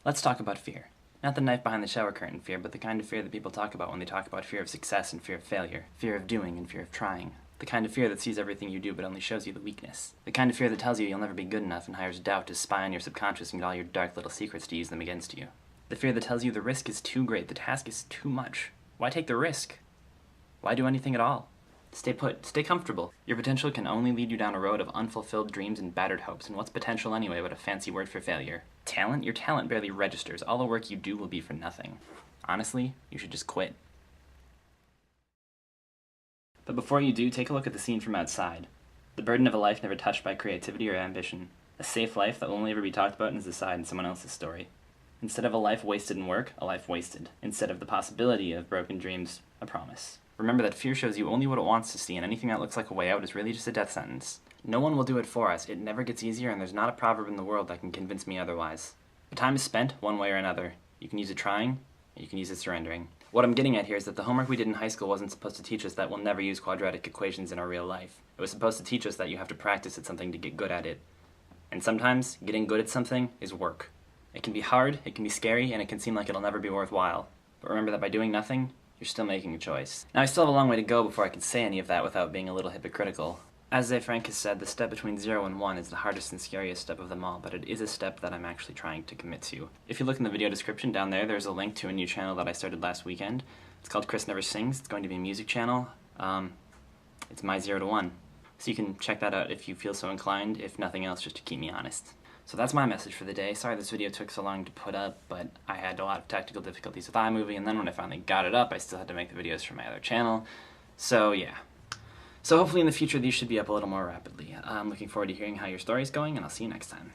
Let's talk about fear. Not the knife behind the shower curtain fear, but the kind of fear that people talk about when they talk about fear of success and fear of failure, fear of doing and fear of trying. The kind of fear that sees everything you do but only shows you the weakness. The kind of fear that tells you you'll never be good enough and hires doubt to spy on your subconscious and get all your dark little secrets to use them against you. The fear that tells you the risk is too great, the task is too much. Why take the risk? Why do anything at all? Stay put. Stay comfortable. Your potential can only lead you down a road of unfulfilled dreams and battered hopes, and what's potential anyway but a fancy word for failure? Talent? Your talent barely registers. All the work you do will be for nothing. Honestly, you should just quit. But before you do, take a look at the scene from outside. The burden of a life never touched by creativity or ambition. A safe life that will only ever be talked about and is aside in someone else's story. Instead of a life wasted in work, a life wasted. Instead of the possibility of broken dreams, a promise. Remember that fear shows you only what it wants to see, and anything that looks like a way out is really just a death sentence. No one will do it for us. It never gets easier, and there's not a proverb in the world that can convince me otherwise. The time is spent one way or another. You can use it trying, or you can use it surrendering. What I'm getting at here is that the homework we did in high school wasn't supposed to teach us that we'll never use quadratic equations in our real life. It was supposed to teach us that you have to practice at something to get good at it. And sometimes, getting good at something is work. It can be hard, it can be scary, and it can seem like it'll never be worthwhile. But remember that by doing nothing, you're still making a choice. Now, I still have a long way to go before I can say any of that without being a little hypocritical. As ZeFrank has said, the step between 0 and 1 is the hardest and scariest step of them all, but it is a step that I'm actually trying to commit to. If you look in the video description down there, there's a link to a new channel that I started last weekend. It's called Chris Never Sings. It's going to be a music channel. It's my 0 to 1. So you can check that out if you feel so inclined, if nothing else, just to keep me honest. So that's my message for the day. Sorry this video took so long to put up, but I had a lot of technical difficulties with iMovie, and then when I finally got it up, I still had to make the videos for my other channel. So yeah. So hopefully in the future these should be up a little more rapidly. I'm looking forward to hearing how your story's going, and I'll see you next time.